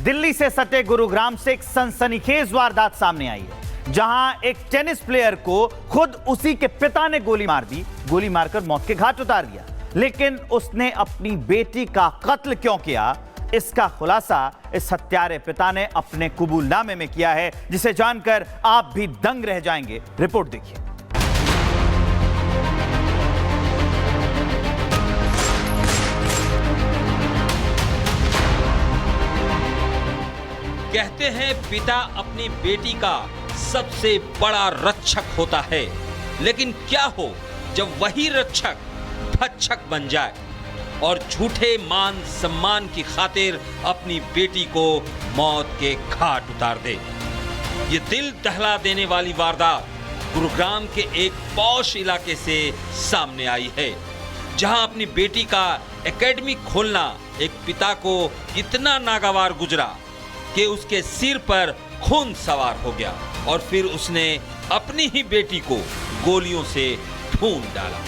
दिल्ली से सटे गुरुग्राम से एक सनसनीखेज वारदात सामने आई है, जहां एक टेनिस प्लेयर को खुद उसी के पिता ने गोली मार दी, गोली मारकर मौत के घाट उतार दिया। लेकिन उसने अपनी बेटी का कत्ल क्यों किया, इसका खुलासा इस हत्यारे पिता ने अपने कबूलनामे में किया है, जिसे जानकर आप भी दंग रह जाएंगे। रिपोर्ट देखिए। कहते हैं पिता अपनी बेटी का सबसे बड़ा रक्षक होता है, लेकिन क्या हो जब वही रक्षक भक्षक बन जाए और झूठे मान सम्मान की खातिर अपनी बेटी को मौत के घाट उतार दे। ये दिल दहला देने वाली वारदात गुरुग्राम के एक पॉश इलाके से सामने आई है, जहां अपनी बेटी का एकेडमी खोलना एक पिता को इतना नागवार गुजरा कि उसके सिर पर खून सवार हो गया और फिर उसने अपनी ही बेटी को गोलियों से भून डाला।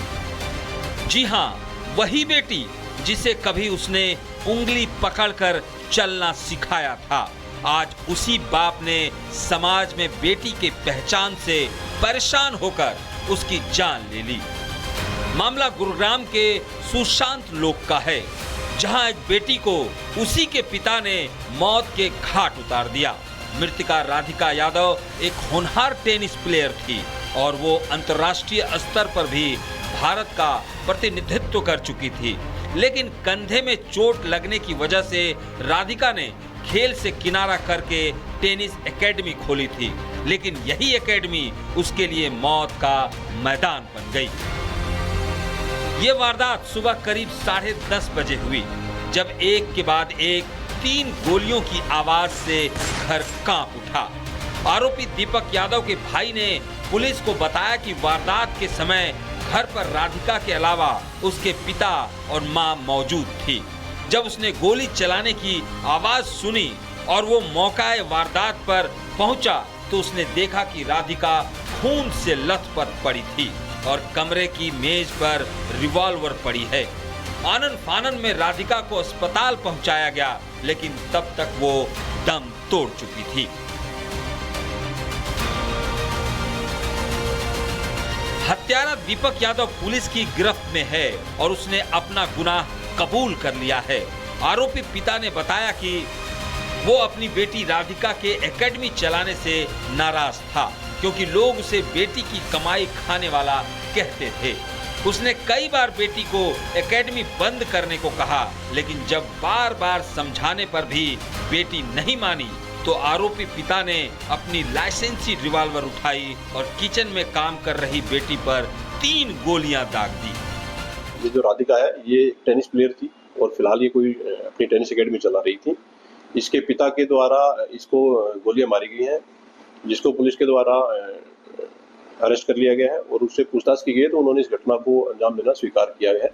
जी हां, वही बेटी जिसे कभी उसने उंगली पकड़कर चलना सिखाया था, आज उसी बाप ने समाज में बेटी के पहचान से परेशान होकर उसकी जान ले ली। मामला गुरुग्राम के सुशांत लोक का है, जहां एक बेटी को उसी के पिता ने मौत के घाट उतार दिया। मृतका राधिका यादव एक होनहार टेनिस प्लेयर थी और वो अंतर्राष्ट्रीय स्तर पर भी भारत का प्रतिनिधित्व कर चुकी थी, लेकिन कंधे में चोट लगने की वजह से राधिका ने खेल से किनारा करके टेनिस एकेडमी खोली थी, लेकिन यही एकेडमी उसके लिए मौत का मैदान बन गई। ये वारदात सुबह करीब 10:30 बजे हुई, जब एक के बाद एक 3 गोलियों की आवाज से घर कांप उठा। आरोपी दीपक यादव के भाई ने पुलिस को बताया कि वारदात के समय घर पर राधिका के अलावा उसके पिता और मां मौजूद थी। जब उसने गोली चलाने की आवाज सुनी और वो मौकाए वारदात पर पहुंचा, तो उसने देखा कि राधिका खून से लथपथ पड़ी थी और कमरे की मेज पर रिवॉल्वर पड़ी है। आनन फानन में राधिका को अस्पताल पहुंचाया गया, लेकिन तब तक वो दम तोड़ चुकी थी। हत्यारा दीपक यादव पुलिस की गिरफ्त में है और उसने अपना गुनाह कबूल कर लिया है। आरोपी पिता ने बताया कि वो अपनी बेटी राधिका के एकेडमी चलाने से नाराज था, क्योंकि लोग उसे बेटी की कमाई खाने वाला कहते थे। उसने कई बार बेटी को एकेडमी बंद करने को कहा, लेकिन जब बार बार समझाने पर भी बेटी नहीं मानी, तो आरोपी पिता ने अपनी लाइसेंसी रिवॉल्वर उठाई और किचन में काम कर रही बेटी पर 3 गोलियां दाग दी। ये जो राधिका है, ये टेनिस प्लेयर थी और फिलहाल ये कोई अपनी टेनिस एकेडमी चला रही थी। इसके पिता के द्वारा इसको गोलियां मारी गई हैं, जिसको पुलिस के द्वारा अरेस्ट कर लिया गया है और उससे पूछताछ की गई तो उन्होंने इस घटना को अंजाम देना स्वीकार किया है।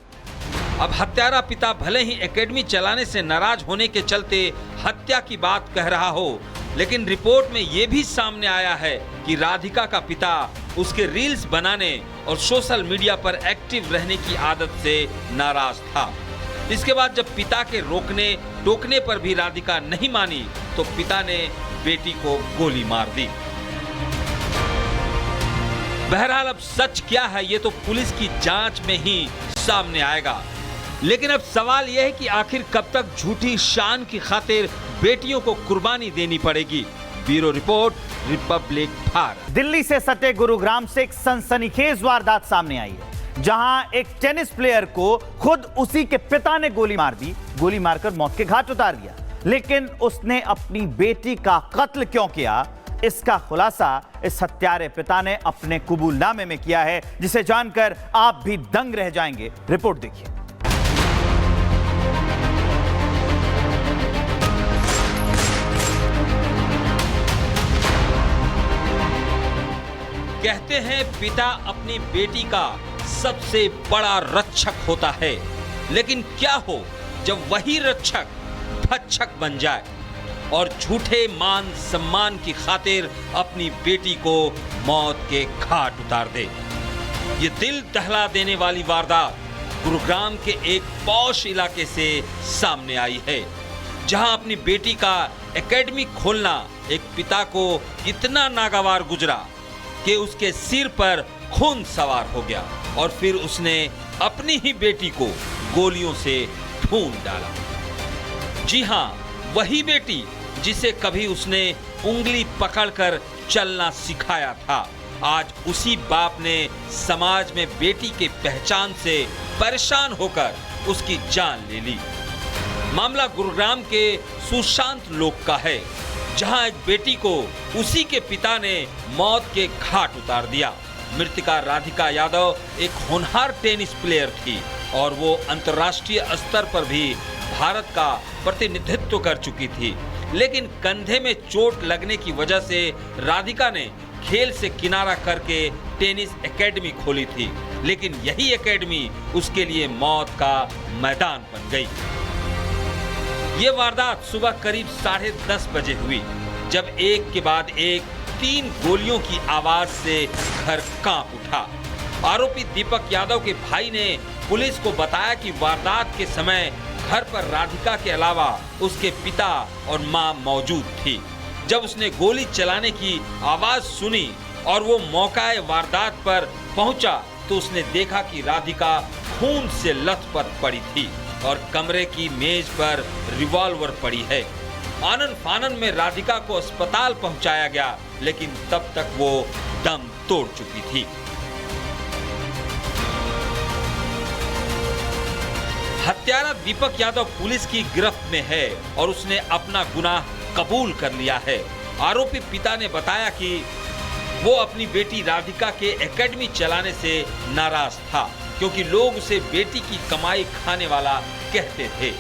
अब हत्यारा पिता भले ही एकेडमी चलाने से नाराज होने के चलते हत्या की बात कह रहा हो, लेकिन रिपोर्ट में ये भी सामने आया है कि राधिका का पिता उसके रील्स बनाने और सोशल मीडिया पर एक्टिव रहने की आदत से नाराज था। इसके बाद जब पिता के रोकने टोकने पर भी राधिका नहीं मानी, तो पिता ने बेटी को गोली मार दी। बहरहाल अब सच क्या है, ये तो पुलिस की जांच में ही सामने आएगा। लेकिन अब सवाल यह है कि आखिर कब तक झूठी शान की खातिर बेटियों को कुर्बानी देनी पड़ेगी। Bureau report, Republic Bharat. Delhi से सटे गुरुग्राम से एक सनसनीखेज वारदात सामने आई है, जहां एक टेनिस प्लेयर को खुद उसी के पिता ने गोली मार दी, गोली मारकर मौत के घाट उतार दिया। लेकिन उसने अपनी बेटी का कत्ल क्यों किया, इसका खुलासा इस हत्यारे पिता ने अपने कबूलनामे में किया है, जिसे जानकर आप भी दंग रह जाएंगे। रिपोर्ट देखिए। कहते हैं पिता अपनी बेटी का सबसे बड़ा रक्षक होता है, लेकिन क्या हो जब वही रक्षक भक्षक बन जाए और झूठे मान सम्मान की खातिर अपनी बेटी को मौत के घाट उतार दे। ये दिल दहला देने वाली वारदात गुरुग्राम के एक पॉश इलाके से सामने आई है, जहां अपनी बेटी का एकेडमी खोलना एक पिता को इतना नागवार गुजरा कि उसके सिर पर खून सवार हो गया और फिर उसने अपनी ही बेटी को गोलियों से भून डाला। जी हां, वही बेटी जिसे कभी उसने उंगली पकड़कर चलना सिखाया था, आज उसी बाप ने समाज में बेटी के पहचान से परेशान होकर उसकी जान ले ली। मामला गुरुग्राम के सुशांत लोक का है, जहां एक बेटी को उसी के पिता ने मौत के घाट उतार दिया। मृतका राधिका यादव एक होनहार टेनिस प्लेयर थी और वो अंतर्राष्ट्रीय स्तर पर भी भारत का प्रतिनिधित्व कर चुकी थी, लेकिन कंधे में चोट लगने की वजह से राधिका ने खेल से किनारा करके टेनिस एकेडमी खोली थी, लेकिन यही एकेडमी उसके लिए मौत का मैदान बन गई। ये वारदात सुबह करीब 10:30 बजे हुई, जब एक के बाद एक 3 गोलियों की आवाज से घर कांप उठा। आरोपी दीपक यादव के भाई ने पुलिस को बताया कि वारदात के समय घर पर राधिका के अलावा उसके पिता और मां मौजूद थी। जब उसने गोली चलाने की आवाज सुनी और वो मौकाए वारदात पर पहुंचा तो उसने देखा कि राधिका खून से लथपथ पड़ी थी और कमरे की मेज पर रिवॉल्वर पड़ी है। आनन फानन में राधिका को अस्पताल पहुंचाया गया, लेकिन तब तक वो दम तोड़ चुकी थी। हत्यारा दीपक यादव पुलिस की गिरफ्त में है और उसने अपना गुनाह कबूल कर लिया है। आरोपी पिता ने बताया कि वो अपनी बेटी राधिका के एकेडमी चलाने से नाराज था, क्योंकि लोग उसे बेटी की कमाई खाने वाला कहते थे।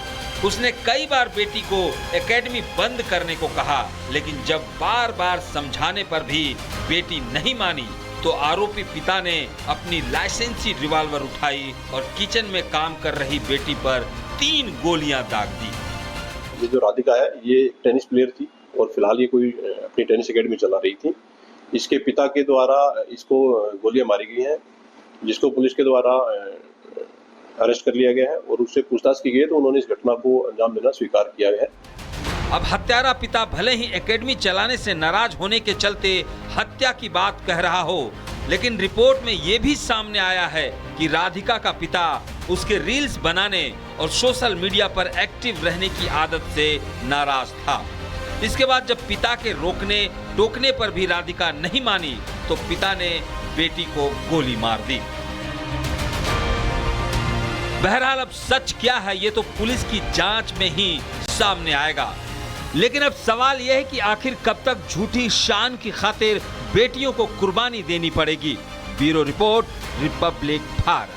उसने कई बार बेटी को एकेडमी बंद करने को कहा, लेकिन जब बार बार समझाने पर भी बेटी नहीं मानी तो आरोपी पिता ने अपनी लाइसेंसी रिवॉल्वर उठाई और किचन में काम कर रही बेटी पर 3 गोलियां दाग दी। ये जो राधिका है ये टेनिस प्लेयर थी और फिलहाल ये कोई अपनी टेनिस एकेडमी चला रही थी। इसके पिता के द्वारा इसको गोलियां मारी गई हैं, जिसको पुलिस के द्वारा अरेस्ट कर लिया गया है और उससे पूछताछ की गई तो उन्होंने इस घटना को अंजाम देना स्वीकार किया है। अब हत्यारा पिता भले ही एकेडमी चलाने से नाराज होने के चलते हत्या की बात कह रहा हो, लेकिन रिपोर्ट में ये भी सामने आया है कि राधिका का पिता उसके रील्स बनाने और सोशल मीडिया पर एक्टिव रहने की आदत से नाराज था। इसके बाद जब पिता के रोकने टोकने पर भी राधिका नहीं मानी तो पिता ने बेटी को गोली मार दी। बहरहाल अब सच क्या है ये तो पुलिस की जांच में ही सामने आएगा, लेकिन अब सवाल यह है कि आखिर कब तक झूठी शान की खातिर बेटियों को कुर्बानी देनी पड़ेगी। Bureau report, Republic Bharat.